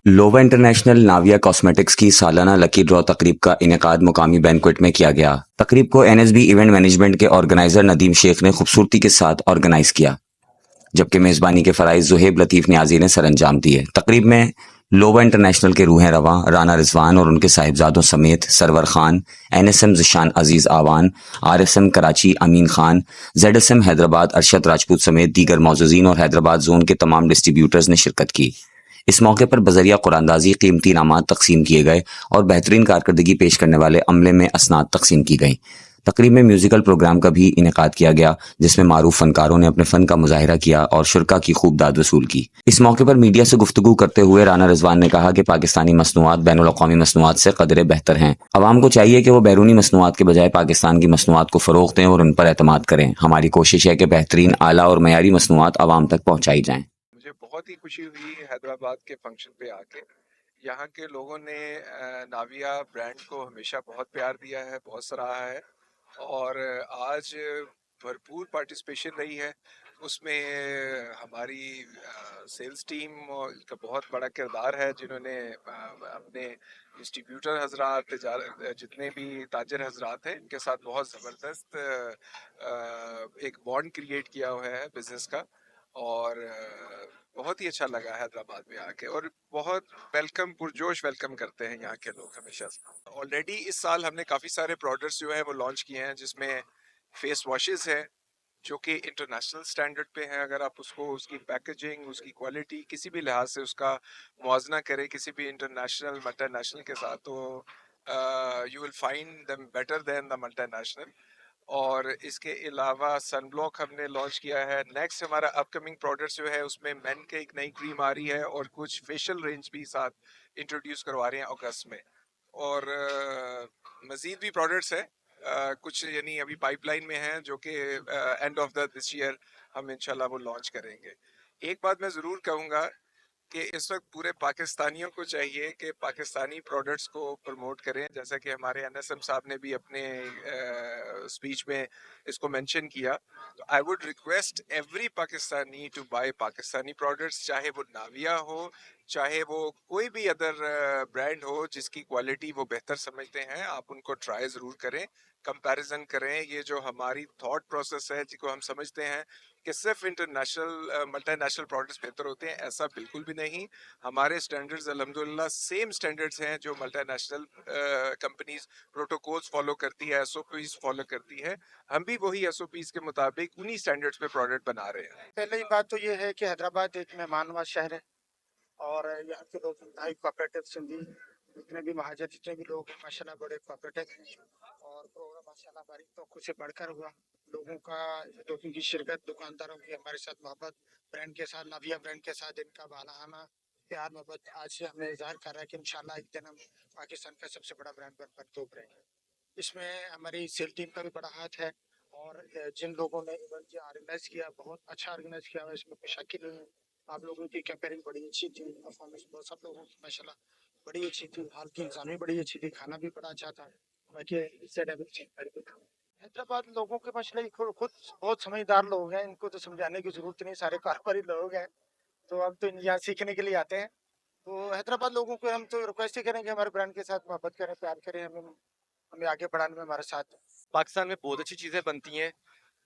लोवा international नाविया cosmetics की सालाना lucky draw तकरीब का इनेकाद मुकामी बैंक्वेट में किया गया। तकरीब को एनएसबी इवेंट मैनेजमेंट के ऑर्गेनाइजर नदीम शेख ने खूबसूरती के साथ ऑर्गेनाइज किया, जबकि मेज़बानी के फ़राइज़ ज़ुहेब लतीफ़ नियाज़ी ने सरअंजाम दिए। तकरीब में लोवा इंटरनेशनल के रूहें रवां राना रिजवान और उनके साहिबजादों समेत सरवर खान, एनएसएम ज़िशान अजीज़ आवान, आरएसएम कराची अमीन खान, जेडएसएम हैदराबाद अरशद राजपूत समेत दीगर मौजूदीन और हैदराबाद जोन के तमाम डिस्ट्रीब्यूटर्स ने शिरकत की। इस मौके पर बजरिया कुरानदाजी कीमती इनामात तकसीम किए गए और बेहतरीन कारकर्दगी पेश करने वाले अमले में असनाद तकसीम की गई। तकरीब में म्यूजिकल प्रोग्राम का भी इनेकाद किया गया, जिसमें मारूफ फनकारों ने अपने फन का मुजाहिरा किया और शुरका की खूब दाद वसूल की। इस मौके पर मीडिया से गुफ्तगू करते हुए राना रिजवान ने कहा कि पाकिस्तानी मसनूआत बैनुल अक़वामी मसनूआत से कदरे बेहतर हैं। अवाम को चाहिए कि वो बैरूनी मसनूआत के बजाय पाकिस्तान की मसनूआत को फ़रोग़ दें और उन पर एतमाद करें। हमारी कोशिश है कि बेहतरीन, आला और मयारी मसनूआत अवाम तक पहुँचाई जाएँ। मुझे बहुत ही खुशी हुई हैदराबाद के फंक्शन पे आके। यहाँ के लोगों ने नाविया ब्रांड को हमेशा बहुत प्यार दिया है, बहुत सराहा है और आज भरपूर पार्टिसिपेशन रही है उसमें। हमारी सेल्स टीम का बहुत बड़ा किरदार है, जिन्होंने अपने डिस्ट्रीब्यूटर हजरात, जितने भी ताजर हजरात हैं, इनके साथ बहुत ज़बरदस्त एक बॉन्ड क्रिएट किया हुआ है बिज़नेस का। और बहुत ही अच्छा लगा हैदराबाद में आके, और बहुत वेलकम, पुरजोश वेलकम करते हैं यहाँ के लोग हमेशा से। ऑलरेडी इस साल हमने काफ़ी सारे प्रोडक्ट्स जो हैं वो लॉन्च किए हैं, जिसमें फेस वॉशेस हैं जो कि इंटरनेशनल स्टैंडर्ड पे हैं। अगर आप उसको, उसकी पैकेजिंग, उसकी क्वालिटी, किसी भी लिहाज से उसका मुआवजना करें किसी भी इंटरनेशनल मल्टीनेशनल के साथ, तो you will find them better than the multinational. और इसके अलावा सन ब्लॉक हमने लॉन्च किया है। नेक्स्ट हमारा अपकमिंग प्रोडक्ट्स जो है उसमें मेन के एक नई क्रीम आ रही है और कुछ फेशियल रेंज भी साथ इंट्रोड्यूस करवा रहे हैं अगस्त में। और मज़ीद भी प्रोडक्ट्स हैं, कुछ यानी अभी पाइपलाइन में हैं, जो कि end of the this year हम इंशाल्लाह वो लॉन्च करेंगे। एक बात मैं ज़रूर कहूँगा कि इस वक्त पूरे पाकिस्तानियों को चाहिए कि पाकिस्तानी प्रोडक्ट्स को प्रमोट करें, जैसा कि हमारे एनएसएम साहब ने भी अपने स्पीच में इसको मेंशन किया। तो I would request every Pakistani to buy Pakistani products, चाहे वो नाविया हो, चाहे वो कोई भी अदर ब्रांड हो जिसकी क्वालिटी वो बेहतर समझते हैं, आप उनको ट्राई ज़रूर करें, कंपैरिजन करें। ये जो हमारी थॉट प्रोसेस है, जिसको हम समझते हैं कि सिर्फ इंटरनेशनल मल्टीनेशनल प्रोडक्ट्स बेहतर होते हैं, ऐसा बिल्कुल भी नहीं। हमारे स्टैंडर्ड्स अल्हम्दुलिल्लाह सेम स्टैंडर्ड्स हैं जो मल्टीनेशनल कंपनीज प्रोटोकॉल्स फॉलो करती है, एसओपीज फॉलो करती है। हम भी वही एसओपीज के मुताबिक उन्हीं स्टैंडर्ड्स पे प्रोडक्ट बना रहे हैं। पहले ही बात तो ये है कि हैदराबाद एक मेहमान नवाज शहर है और यहाँ के लोग इंतहाई कोऑपरेटिव, सिंधी जितने भी महाजर, जितने भी लोग हैं माशाल्लाह बड़े कोऑपरेटिव हैं। और प्रोग्राम माशाल्लाह हमारी तो से बढ़कर हुआ। लोगों का, लोगों की शिरकत, दुकानदारों की हमारे साथ मोहब्बत, ब्रांड के साथ, नाविया ब्रांड के साथ इनका बालाहाना प्यार मोहब्बत आज से हमें इजहार कर रहा है कि इंशाल्लाह एक दिन हम पाकिस्तान का सबसे बड़ा ब्रांड बनकर तो उभरेंगे। इसमें हमारी सेल टीम का भी बड़ा हाथ है और जिन लोगों ने इवेंट ऑर्गेनाइज किया, बहुत अच्छा ऑर्गेनाइज किया हुआ है, इसमें कोई शक ही नहीं है। आप लोगों की कैंपेनिंग बड़ी अच्छी थी, परफॉर्मेंस बहुत, सब लोगों की माशाल्लाह बड़ी अच्छी थी, हाल की इंतजाम भी बड़ी अच्छी थी, खाना भी बड़ा अच्छा था। बाकी इससे हैदराबाद लोगों के माशाल्लाह खुद खुद बहुत समझदार लोग हैं, इनको तो समझाने की जरूरत नहीं, सारे कारोबारी लोग हैं, तो अब तो यहाँ सीखने के लिए आते हैं। तो हैदराबाद लोगों को हम तो रिक्वेस्ट ही करेंगे हमारे ब्रांड के साथ मोहब्बत करें, प्यार करें, हमें आगे बढ़ाने में हमारे साथ दें। पाकिस्तान में बहुत अच्छी चीज़ें बनती हैं।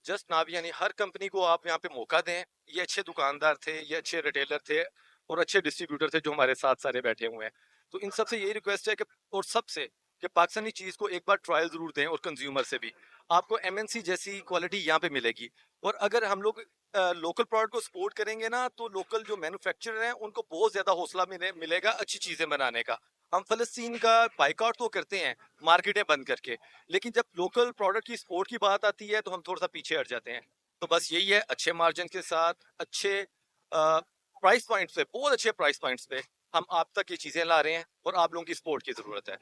जस्ट नाव यानी हर कंपनी को आप यहाँ पे मौका दें। ये अच्छे दुकानदार थे, ये अच्छे रिटेलर थे और अच्छे डिस्ट्रीब्यूटर थे जो हमारे साथ सारे बैठे हुए हैं। तो इन सबसे यही रिक्वेस्ट है कि, और सबसे, कि पाकिस्तानी चीज़ को एक बार ट्रायल ज़रूर दें, और कंज्यूमर से भी। आपको एमएनसी जैसी क्वालिटी यहाँ पे मिलेगी। और अगर हम लोग लोकल प्रोडक्ट को सपोर्ट करेंगे ना, तो लोकल जो मैन्युफैक्चरर हैं उनको बहुत ज़्यादा हौसला मिलेगा अच्छी चीज़ें बनाने का। हम फ़लस्तीन का बाइकआउट तो करते हैं मार्केटें बंद करके, लेकिन जब लोकल प्रोडक्ट की सपोर्ट की बात आती है तो हम थोड़ा सा पीछे हट जाते हैं। तो बस यही है, अच्छे मार्जिन के साथ, अच्छे प्राइस पॉइंट्स पे, बहुत अच्छे प्राइस पॉइंट्स पे हम आप तक ये चीज़ें ला रहे हैं और आप लोगों की सपोर्ट की ज़रूरत है।